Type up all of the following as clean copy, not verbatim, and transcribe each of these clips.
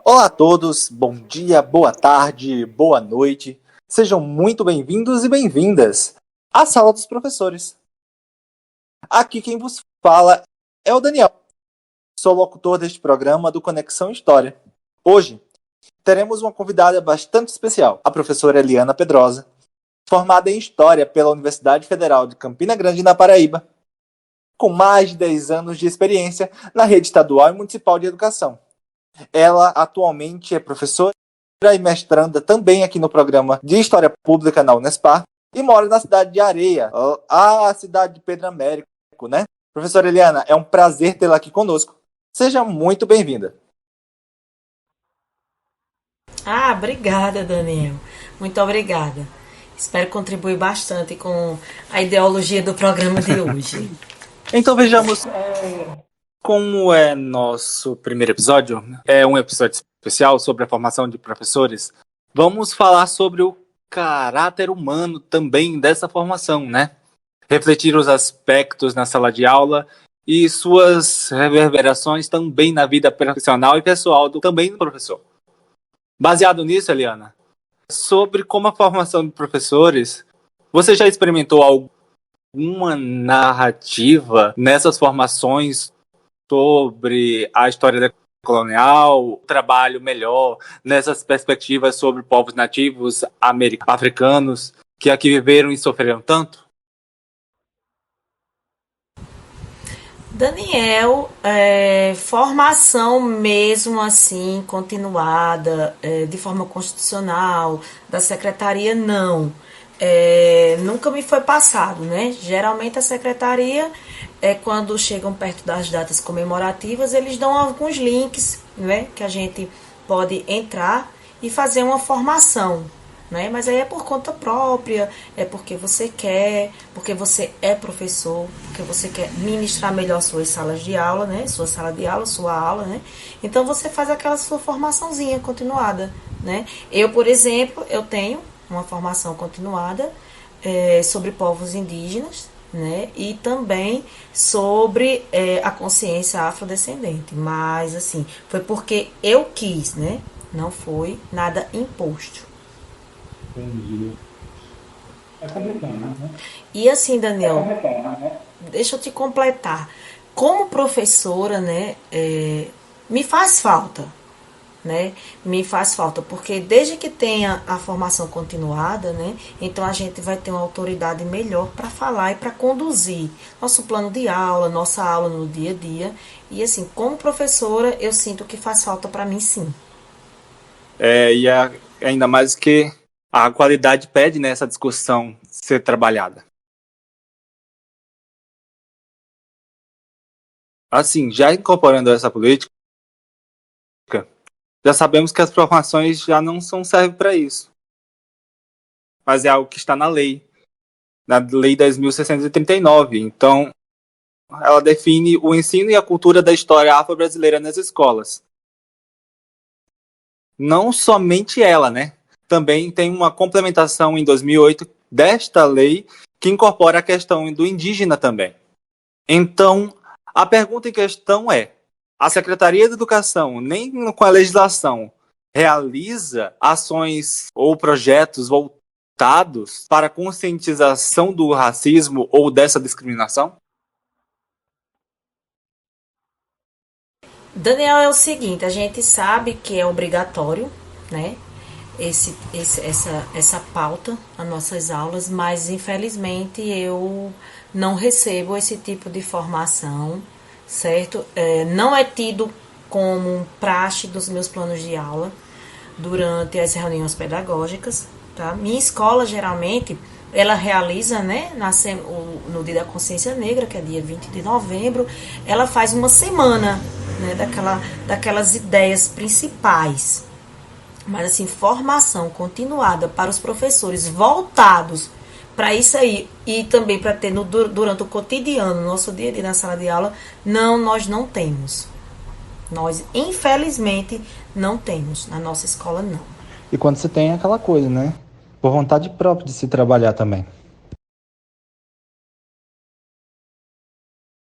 Olá a todos, bom dia, boa tarde, boa noite. Sejam muito bem-vindos e bem-vindas à Sala dos Professores. Aqui quem vos fala é o Daniel. Sou locutor deste programa do Conexão História. Hoje teremos uma convidada bastante especial, a professora Eliana Pedrosa, formada em História pela Universidade Federal de Campina Grande, na Paraíba, com mais de 10 anos de experiência na rede estadual e municipal de educação. Ela atualmente é professora e mestranda também aqui no programa de História Pública na Unespar e mora na cidade de Areia, a cidade de Pedro Américo, né? Professora Eliana, é um prazer tê-la aqui conosco. Seja muito bem-vinda. Obrigada, Daniel. Muito obrigada. Espero contribuir bastante com a ideologia do programa de hoje. Então vejamos como é nosso primeiro episódio. É um episódio especial sobre a formação de professores. Vamos falar sobre o caráter humano também dessa formação, né? Refletir os aspectos na sala de aula e suas reverberações também na vida profissional e pessoal também do professor. Baseado nisso, Eliana, sobre como a formação de professores, você já experimentou alguma narrativa nessas formações sobre a história colonial, o trabalho melhor nessas perspectivas sobre povos nativos africanos que aqui viveram e sofreram tanto? Daniel, formação mesmo assim, continuada, de forma constitucional, da secretaria, não. Nunca me foi passado, né? Geralmente a secretaria, quando chegam perto das datas comemorativas, eles dão alguns links, né? Que a gente pode entrar e fazer uma formação, né? Mas aí é por conta própria, é porque você quer, porque você é professor, porque você quer ministrar melhor suas salas de aula, né? Sua sala de aula, sua aula, né? Então você faz aquela sua formaçãozinha continuada, né? Eu, por exemplo, eu tenho uma formação continuada sobre povos indígenas, né? E também sobre a consciência afrodescendente. Mas, assim, foi porque eu quis, né? Não foi nada imposto. Entendi. É complicado, né? E assim, Daniel, deixa eu te completar. Como professora, né, me faz falta, né? Me faz falta, porque desde que tenha a formação continuada, né, então a gente vai ter uma autoridade melhor para falar e para conduzir nosso plano de aula, nossa aula no dia a dia. E assim, como professora, eu sinto que faz falta para mim, sim. Ainda mais que a qualidade pede nessa discussão ser trabalhada. Assim, já incorporando essa política, já sabemos que as formações já não servem para isso. Mas é algo que está na Lei 10.639. Então, ela define o ensino e a cultura da história afro-brasileira nas escolas. Não somente ela, né? Também tem uma complementação em 2008 desta lei que incorpora a questão do indígena também. Então, a pergunta em questão é: a Secretaria de Educação, nem com a legislação, realiza ações ou projetos voltados para a conscientização do racismo ou dessa discriminação? Daniel, é o seguinte, a gente sabe que é obrigatório, né? Essa pauta nas nossas aulas, mas infelizmente eu não recebo esse tipo de formação, certo? Não é tido como praxe dos meus planos de aula durante as reuniões pedagógicas, tá? Minha escola geralmente ela realiza, né, no Dia da Consciência Negra, que é dia 20 de novembro, ela faz uma semana, né, daquelas ideias principais. Mas assim, formação continuada para os professores voltados para isso aí e também para ter durante o cotidiano, nosso dia a dia na sala de aula, não, nós não temos. Nós, infelizmente, não temos. Na nossa escola, não. E quando você tem aquela coisa, né? Por vontade própria de se trabalhar também.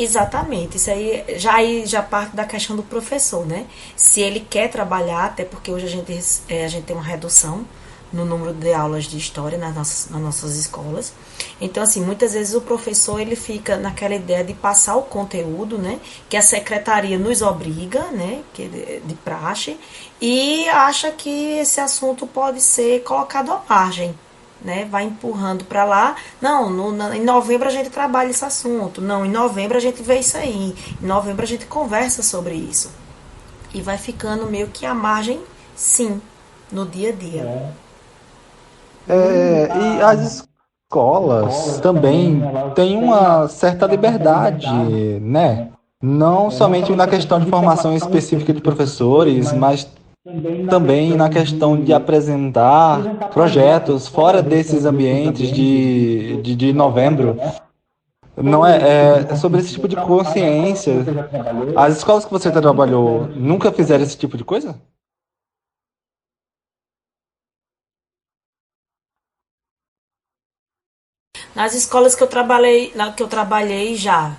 Exatamente, isso aí já parte da questão do professor, né? Se ele quer trabalhar, até porque hoje a gente tem uma redução no número de aulas de história nas nossas escolas. Então, assim, muitas vezes o professor ele fica naquela ideia de passar o conteúdo, né? Que a secretaria nos obriga, né? Que é de praxe, e acha que esse assunto pode ser colocado à margem, né? Vai empurrando para lá. Não, em novembro a gente trabalha esse assunto. Não, em novembro a gente vê isso aí. Em novembro a gente conversa sobre isso. E vai ficando meio que à margem, sim, no dia a dia. E as escolas também têm uma certa liberdade, né? Não somente na questão de formação específica de professores, mas também na questão de apresentar projetos fora desses ambientes de novembro. Não é sobre esse tipo de consciência. As escolas que você trabalhou nunca fizeram esse tipo de coisa? Nas escolas que eu trabalhei já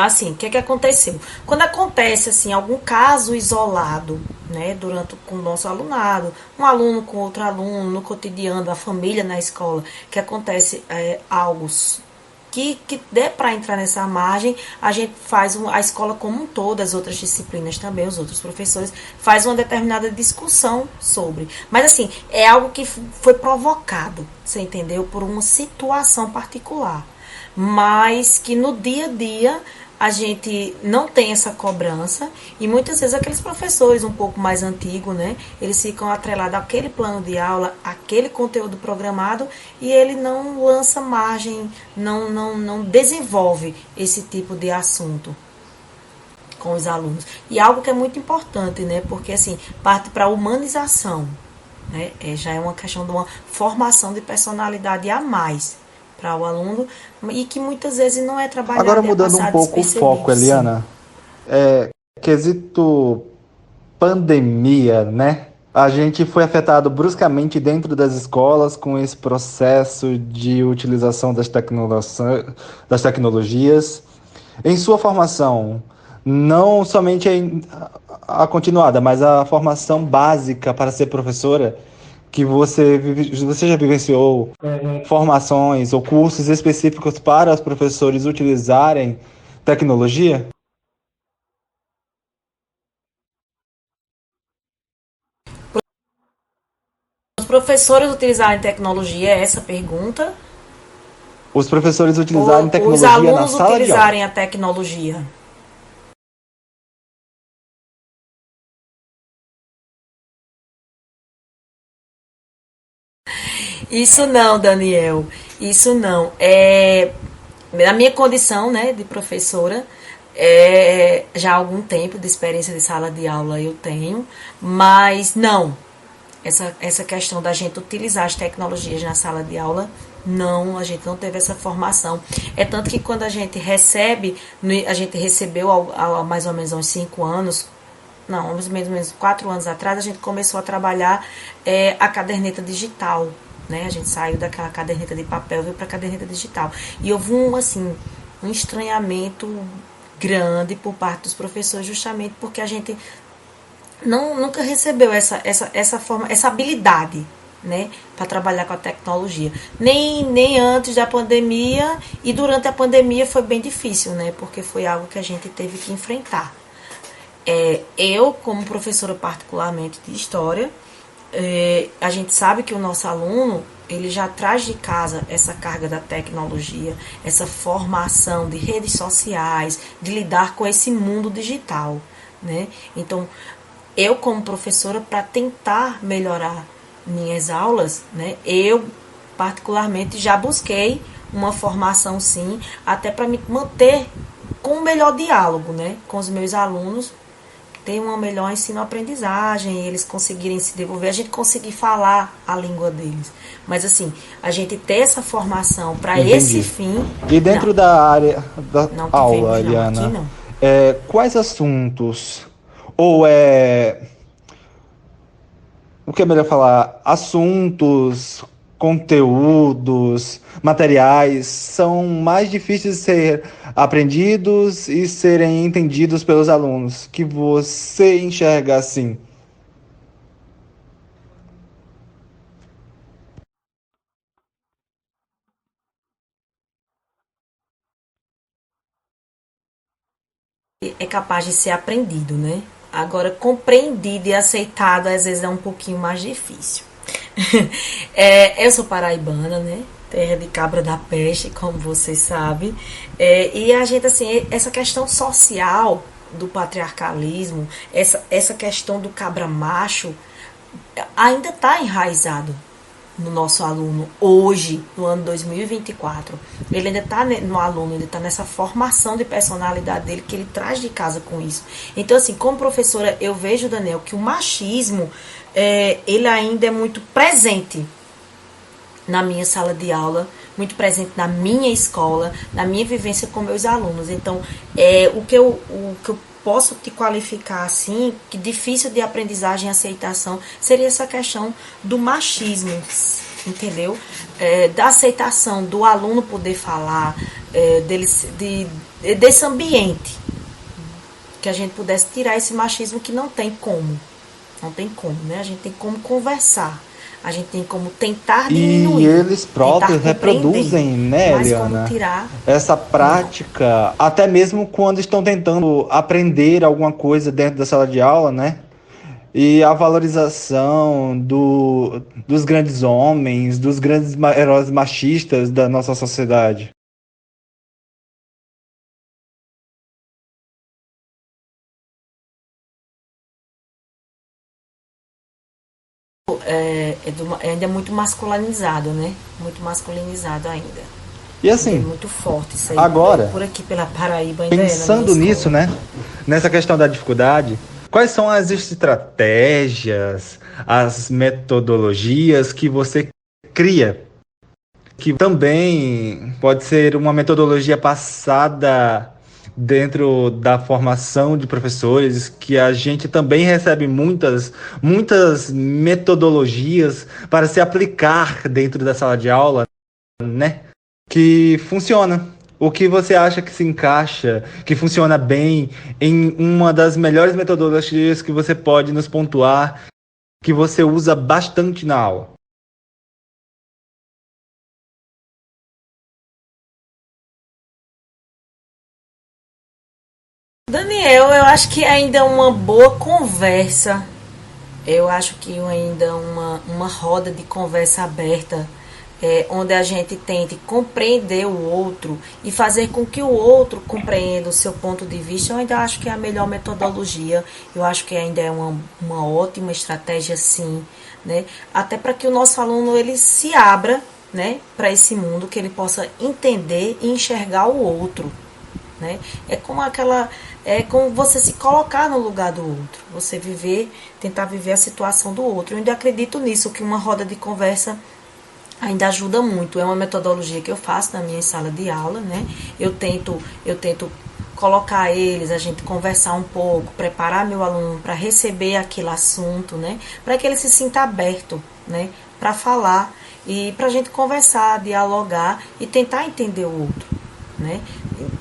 assim, o que é que aconteceu? Quando acontece assim algum caso isolado, né, durante com o nosso alunado, um aluno com outro aluno no cotidiano, a família na escola, que acontece algo que der para entrar nessa margem, a gente faz a escola como um todo, as outras disciplinas também, os outros professores, faz uma determinada discussão sobre. Mas assim, é algo que foi provocado, você entendeu? Por uma situação particular. Mas que no dia a dia a gente não tem essa cobrança e muitas vezes aqueles professores um pouco mais antigos, né, eles ficam atrelados àquele plano de aula, àquele conteúdo programado e ele não lança margem, não desenvolve esse tipo de assunto com os alunos. E algo que é muito importante, né, porque assim, parte para a humanização, né, já é uma questão de uma formação de personalidade a mais para o aluno e que muitas vezes não é Agora trabalhado e é mudando um passado pouco o foco, despercebido, sim. Eliana, quesito pandemia, né? A gente foi afetado bruscamente dentro das escolas com esse processo de utilização das tecnologias. Em sua formação, não somente a continuada, mas a formação básica para ser professora, que você já vivenciou formações ou cursos específicos para os professores utilizarem tecnologia? Os professores utilizarem tecnologia, é essa a pergunta? Os professores utilizarem Ou os tecnologia na alunos sala de aula. utilizarem a tecnologia? Isso não, Daniel. Isso não. Na minha condição, né, de professora, já há algum tempo de experiência de sala de aula eu tenho, mas não. Essa questão da gente utilizar as tecnologias na sala de aula, não, a gente não teve essa formação. É tanto que quando a gente recebe, a gente recebeu há mais ou menos uns 5 anos, não, mais ou menos 4 anos atrás, a gente começou a trabalhar a caderneta digital. Né? A gente saiu daquela caderneta de papel e veio para a caderneta digital. E houve um estranhamento grande por parte dos professores, justamente porque a gente nunca recebeu essa habilidade, né, para trabalhar com a tecnologia. Nem antes da pandemia e durante a pandemia foi bem difícil, né, porque foi algo que a gente teve que enfrentar. Eu, como professora particularmente de história, a gente sabe que o nosso aluno ele já traz de casa essa carga da tecnologia, essa formação de redes sociais, de lidar com esse mundo digital, né? Então, eu como professora, para tentar melhorar minhas aulas, né, eu particularmente já busquei uma formação sim, até para me manter com um melhor diálogo, né, com os meus alunos, ter uma melhor ensino-aprendizagem, eles conseguirem se desenvolver, a gente conseguir falar a língua deles. Mas assim, a gente ter essa formação para esse Entendi. fim, E não, dentro da área da não aula, tivemos não, aqui Eliana, não. quais assuntos, ou o que é melhor falar, assuntos conteúdos, materiais são mais difíceis de ser aprendidos e serem entendidos pelos alunos, que você enxerga assim? É capaz de ser aprendido, né? Agora, compreendido e aceitado às vezes é um pouquinho mais difícil. Eu sou paraibana, né? Terra de cabra da peste, como você sabe. E a gente, assim, essa questão social do patriarcalismo, essa questão do cabra macho, ainda está enraizado no nosso aluno hoje, no ano 2024. Ele ainda está no aluno, ele está nessa formação de personalidade dele que ele traz de casa com isso. Então, assim, como professora, eu vejo, Daniel, que o machismo, ele ainda é muito presente na minha sala de aula, muito presente na minha escola, na minha vivência com meus alunos. Então, o que eu posso te qualificar assim, que difícil de aprendizagem e aceitação, seria essa questão do machismo, entendeu? Da aceitação do aluno poder falar, desse ambiente, que a gente pudesse tirar esse machismo que não tem como. Não tem como, né? A gente tem como conversar. A gente tem como tentar diminuir. E eles próprios tentar reproduzem, né, mas como Eliana, tirar, essa não. prática, até mesmo quando estão tentando aprender alguma coisa dentro da sala de aula, né? E a valorização dos grandes homens, dos grandes heróis machistas da nossa sociedade. Ainda é muito masculinizado, né? Muito masculinizado ainda. E Ainda é assim, muito forte isso aí. agora, Por aqui, pela Paraíba, ainda é na minha pensando nisso, escola. né? Nessa questão da dificuldade, quais são as estratégias, as metodologias que você cria? Que também pode ser uma metodologia passada dentro da formação de professores, que a gente também recebe muitas metodologias para se aplicar dentro da sala de aula, né? Que funciona. O que você acha que se encaixa, que funciona bem em uma das melhores metodologias que você pode nos pontuar, que você usa bastante na aula? Daniel, eu acho que ainda é uma boa conversa. Eu acho que ainda é uma roda de conversa aberta, onde a gente tente compreender o outro e fazer com que o outro compreenda o seu ponto de vista. Eu ainda acho que é a melhor metodologia. Eu acho que ainda é uma ótima estratégia, sim, né? Até para que o nosso aluno ele se abra, né, para esse mundo, que ele possa entender e enxergar o outro, né? É como você se colocar no lugar do outro, você tentar viver a situação do outro. Eu ainda acredito nisso, que uma roda de conversa ainda ajuda muito. É uma metodologia que eu faço na minha sala de aula, né? Eu tento colocar eles, a gente conversar um pouco, preparar meu aluno para receber aquele assunto, né? Para que ele se sinta aberto, né? Para falar e para a gente conversar, dialogar e tentar entender o outro, né?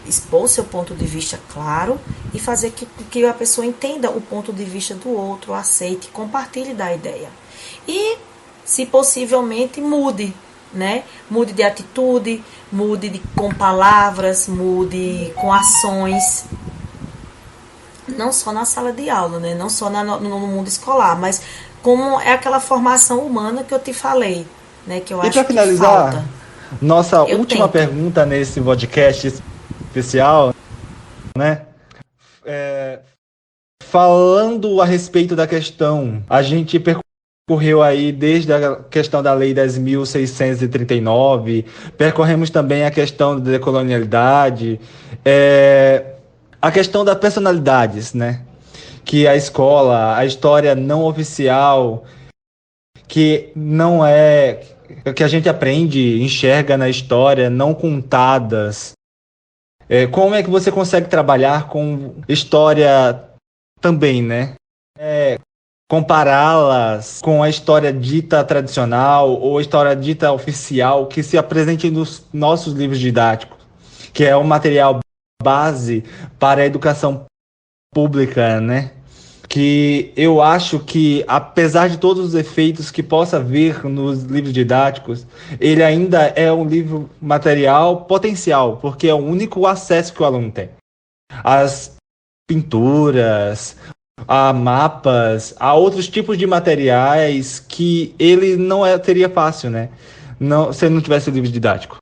Expor o seu ponto de vista claro e fazer que a pessoa entenda o ponto de vista do outro, aceite, compartilhe da ideia. E, se possivelmente, mude, né? Mude de atitude, com palavras, mude com ações. Não só na sala de aula, né? Não só no mundo escolar, mas como é aquela formação humana que eu te falei, né? Que eu E para acho que finalizar, falta. nossa Eu última tento. pergunta nesse podcast especial, né? É, falando a respeito da questão, a gente percorreu aí desde a questão da Lei 10.639, percorremos também a questão da decolonialidade, a questão das personalidades, né? Que a escola, a história não oficial, que não é que a gente aprende, enxerga na história, não contadas. Como é que você consegue trabalhar com história também, né? compará-las com a história dita tradicional ou a história dita oficial que se apresente nos nossos livros didáticos, que é o material base para a educação pública, né? Que eu acho que, apesar de todos os efeitos que possa haver nos livros didáticos, ele ainda é um livro material potencial, porque é o único acesso que o aluno tem. As pinturas, a mapas, a outros tipos de materiais que ele não teria fácil, né? Não, se ele não tivesse o livro didático.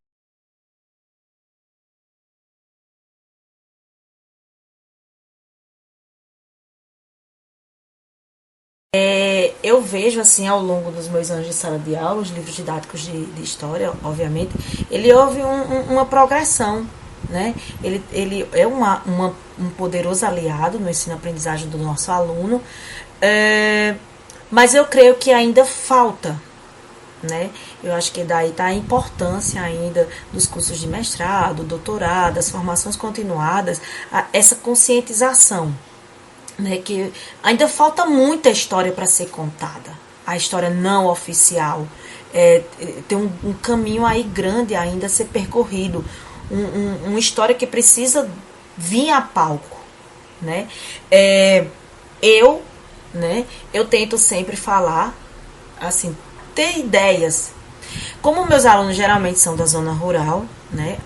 Eu vejo assim ao longo dos meus anos de sala de aula, os livros didáticos de história, obviamente, ele houve uma progressão, né? Ele é um poderoso aliado no ensino-aprendizagem do nosso aluno, mas eu creio que ainda falta, né? Eu acho que daí está a importância ainda dos cursos de mestrado, doutorado, das formações continuadas, essa conscientização, né, que ainda falta muita história para ser contada, a história não oficial, tem um caminho aí grande ainda a ser percorrido, uma história que precisa vir a palco, né? Eu, né, eu tento sempre falar, assim, ter ideias. Como meus alunos geralmente são da zona rural, né?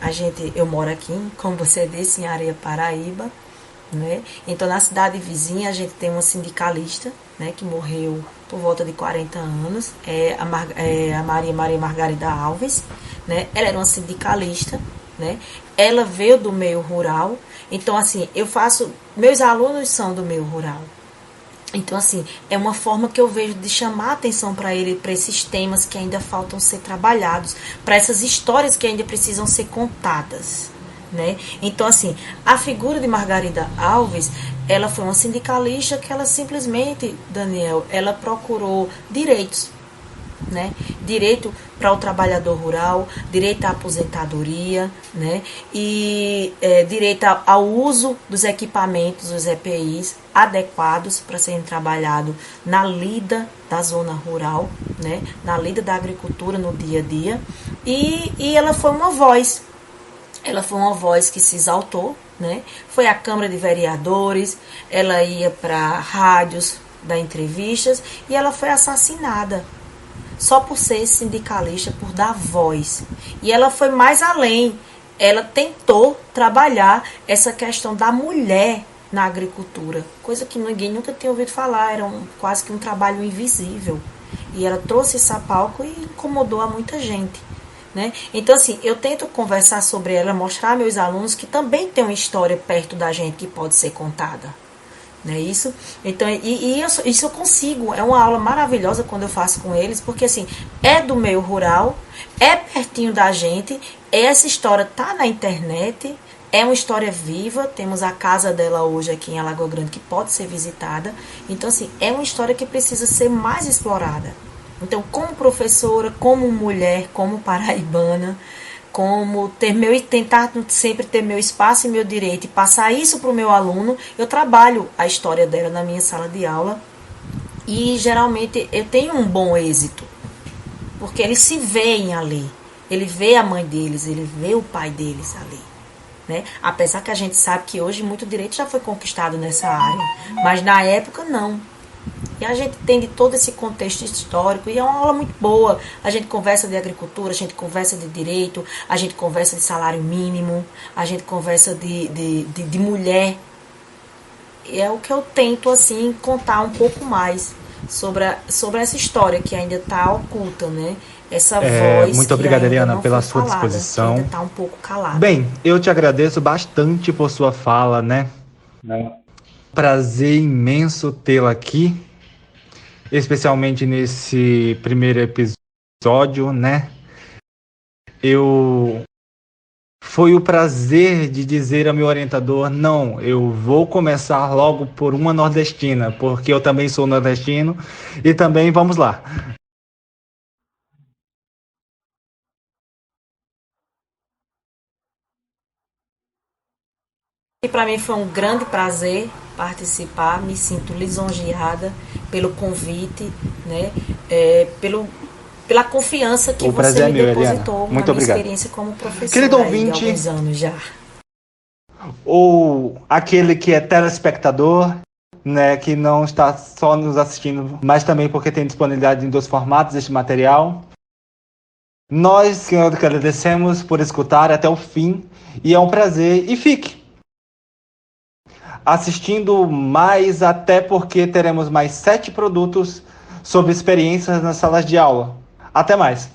Eu moro aqui, como você disse, em Areia, Paraíba, né? Então, na cidade vizinha, a gente tem uma sindicalista, né, que morreu por volta de 40 anos, a Maria Margarida Alves, né? Ela era uma sindicalista, né? Ela veio do meio rural, então, assim, meus alunos são do meio rural. Então, assim, é uma forma que eu vejo de chamar a atenção para ele, para esses temas que ainda faltam ser trabalhados, para essas histórias que ainda precisam ser contadas, né? Então, assim, a figura de Margarida Alves, ela foi uma sindicalista que ela simplesmente, Daniel, ela procurou direitos, né? Direito para o trabalhador rural, direito à aposentadoria, né? E direito ao uso dos equipamentos, os EPIs adequados para serem trabalhados na lida da zona rural, né? Na lida da agricultura no dia a dia. E ela foi uma voz. Ela foi uma voz que se exaltou, né? Foi à Câmara de Vereadores, ela ia para rádios dar entrevistas e ela foi assassinada só por ser sindicalista, por dar voz. E ela foi mais além. Ela tentou trabalhar essa questão da mulher na agricultura, coisa que ninguém nunca tinha ouvido falar, era quase que um trabalho invisível. E ela trouxe isso a palco e incomodou a muita gente, né? Então, assim, eu tento conversar sobre ela, mostrar a meus alunos que também tem uma história perto da gente que pode ser contada. Não é isso? Então, isso eu consigo. É uma aula maravilhosa quando eu faço com eles, porque assim, é do meio rural, é pertinho da gente, essa história tá na internet, é uma história viva, temos a casa dela hoje aqui em Alagoa Grande que pode ser visitada. Então, assim, é uma história que precisa ser mais explorada. Então, como professora, como mulher, como paraibana, como tentar sempre ter meu espaço e meu direito e passar isso para o meu aluno, eu trabalho a história dela na minha sala de aula e geralmente eu tenho um bom êxito, porque eles se veem ali, ele vê a mãe deles, ele vê o pai deles ali, né? Apesar que a gente sabe que hoje muito direito já foi conquistado nessa área, mas na época não. E a gente tem de todo esse contexto histórico e é uma aula muito boa. A gente conversa de agricultura, a gente conversa de direito, a gente conversa de salário mínimo, a gente conversa de mulher. E é o que eu tento, assim, contar um pouco mais sobre essa história que ainda está oculta, né? Essa voz muito que obrigado, ainda Eliana, não pela foi sua falada, que disposição. ainda está um pouco calada. Bem, eu te agradeço bastante por sua fala, né? Prazer imenso tê-la aqui, especialmente nesse primeiro episódio, né? Foi o prazer de dizer ao meu orientador, não, eu vou começar logo por uma nordestina, porque eu também sou nordestino e também vamos lá. E para mim foi um grande prazer participar, me sinto lisonjeada pelo convite, né? Pela confiança que O você prazer é me meu, depositou Eliana. na Muito minha obrigado. experiência como professora Querido aí de ouvinte, alguns anos já. ou aquele que é telespectador, né, que não está só nos assistindo, mas também porque tem disponibilidade em 2 formatos este material. Nós que agradecemos por escutar até o fim e é um prazer. E fique assistindo mais, até porque teremos mais 7 produtos sobre experiências nas salas de aula. Até mais!